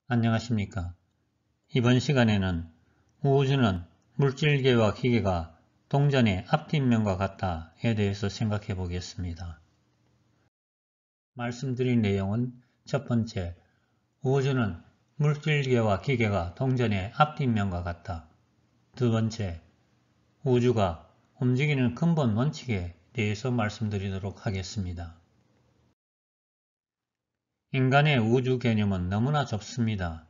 안녕하십니까. 이번 시간에는 우주는 물질계와 기계가 동전의 앞뒷면과 같다에 대해서 생각해 보겠습니다. 말씀드린 내용은 첫 번째, 우주는 물질계와 기계가 동전의 앞뒷면과 같다. 두 번째, 우주가 움직이는 근본 원칙에 대해서 말씀드리도록 하겠습니다. 인간의 우주 개념은 너무나 좁습니다.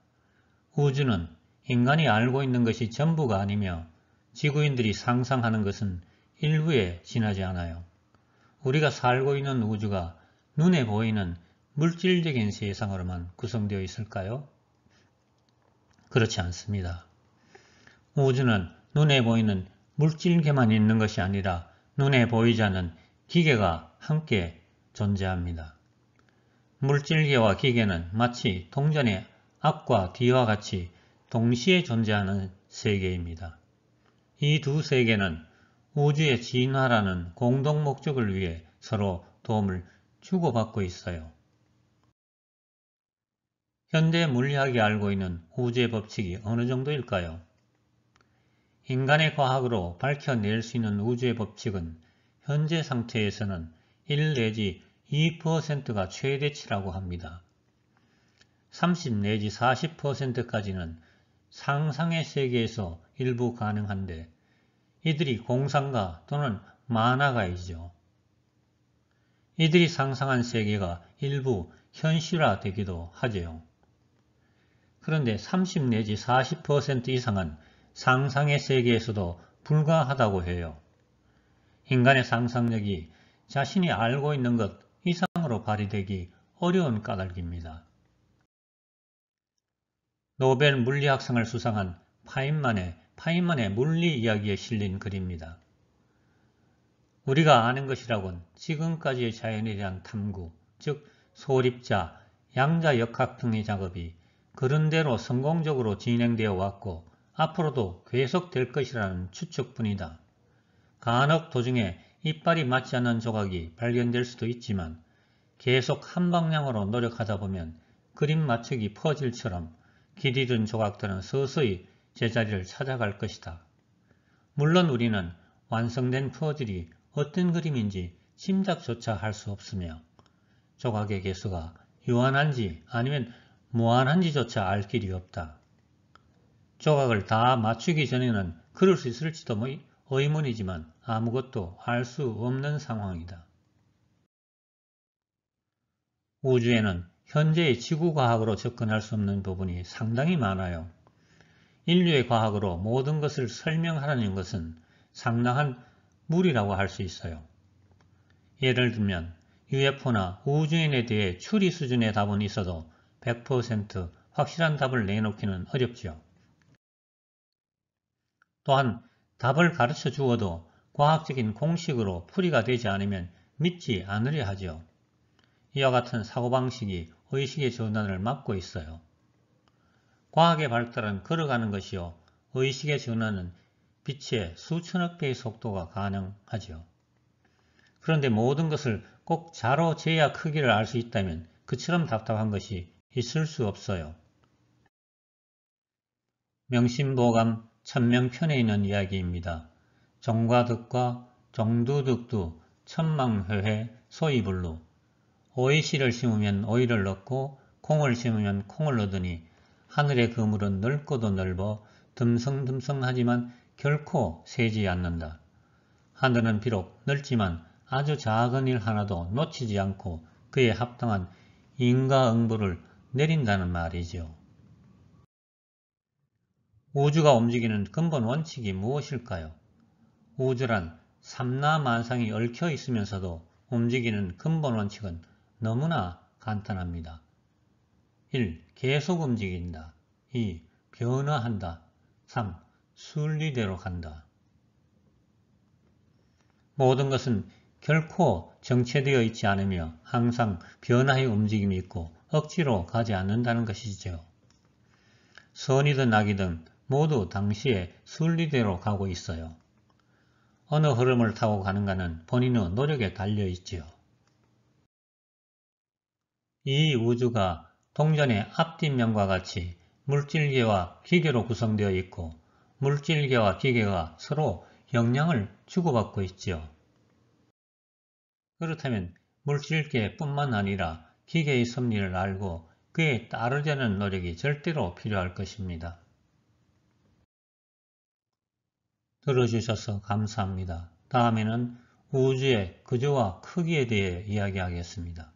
우주는 인간이 알고 있는 것이 전부가 아니며 지구인들이 상상하는 것은 일부에 지나지 않아요. 우리가 살고 있는 우주가 눈에 보이는 물질적인 세상으로만 구성되어 있을까요? 그렇지 않습니다. 우주는 눈에 보이는 물질계만 있는 것이 아니라 눈에 보이지 않는 기계가 함께 존재합니다. 물질계와 기계는 마치 동전의 앞과 뒤와 같이 동시에 존재하는 세계입니다. 이 두 세계는 우주의 진화라는 공동 목적을 위해 서로 도움을 주고받고 있어요. 현대 물리학이 알고 있는 우주의 법칙이 어느 정도일까요? 인간의 과학으로 밝혀낼 수 있는 우주의 법칙은 현재 상태에서는 1 내지 2%가 최대치라고 합니다. 30 내지 40%까지는 상상의 세계에서 일부 가능한데 이들이 공상가 또는 만화가이죠. 이들이 상상한 세계가 일부 현실화되기도 하죠. 그런데 30 내지 40% 이상은 상상의 세계에서도 불가하다고 해요. 인간의 상상력이 자신이 알고 있는 것 이상으로 발휘되기 어려운 까닭입니다. 노벨 물리학상을 수상한 파인만의 물리 이야기에 실린 글입니다. 우리가 아는 것이라곤 지금까지의 자연에 대한 탐구, 즉 소립자, 양자역학 등의 작업이 그런대로 성공적으로 진행되어 왔고 앞으로도 계속될 것이라는 추측뿐이다. 간혹 도중에 이빨이 맞지 않는 조각이 발견될 수도 있지만 계속 한 방향으로 노력하다 보면 그림 맞추기 퍼즐처럼 길 잃은 조각들은 서서히 제자리를 찾아갈 것이다. 물론 우리는 완성된 퍼즐이 어떤 그림인지 짐작조차 할 수 없으며 조각의 개수가 유한한지 아니면 무한한지조차 알 길이 없다. 조각을 다 맞추기 전에는 그럴 수 있을지도 의문이지만 아무것도 알 수 없는 상황이다. 우주에는 현재의 지구과학으로 접근할 수 없는 부분이 상당히 많아요. 인류의 과학으로 모든 것을 설명하라는 것은 상당한 무리라고 할 수 있어요. 예를 들면 UFO나 우주인에 대해 추리 수준의 답은 있어도 100% 확실한 답을 내놓기는 어렵죠. 또한 답을 가르쳐 주어도 과학적인 공식으로 풀이가 되지 않으면 믿지 않으려 하죠. 이와 같은 사고방식이 의식의 전환을 막고 있어요. 과학의 발달은 걸어가는 것이요. 의식의 전환은 빛의 수천억 배의 속도가 가능하죠. 그런데 모든 것을 꼭 자로 재야 크기를 알 수 있다면 그처럼 답답한 것이 있을 수 없어요. 명심보감 천명편에 있는 이야기입니다. 정과득과 정두득두 천망회회 소이불루 오이씨를 심으면 오이를 얻고 콩을 심으면 콩을 얻으니 하늘의 그물은 넓고도 넓어 듬성듬성하지만 결코 새지 않는다. 하늘은 비록 넓지만 아주 작은 일 하나도 놓치지 않고 그에 합당한 인과응보를 내린다는 말이죠. 우주가 움직이는 근본 원칙이 무엇일까요? 우주란 삼라만상이 얽혀 있으면서도 움직이는 근본 원칙은 너무나 간단합니다. 1. 계속 움직인다. 2. 변화한다. 3. 순리대로 간다. 모든 것은 결코 정체되어 있지 않으며 항상 변화의 움직임이 있고 억지로 가지 않는다는 것이죠. 선이든 악이든 모두 당시에 순리대로 가고 있어요. 어느 흐름을 타고 가는가는 본인의 노력에 달려 있지요. 이 우주가 동전의 앞뒷면과 같이 물질계와 기계로 구성되어 있고 물질계와 기계가 서로 영향을 주고받고 있지요. 그렇다면 물질계뿐만 아니라 기계의 섭리를 알고 그에 따르려는 노력이 절대로 필요할 것입니다. 들어주셔서 감사합니다. 다음에는 우주의 구조와 크기에 대해 이야기하겠습니다.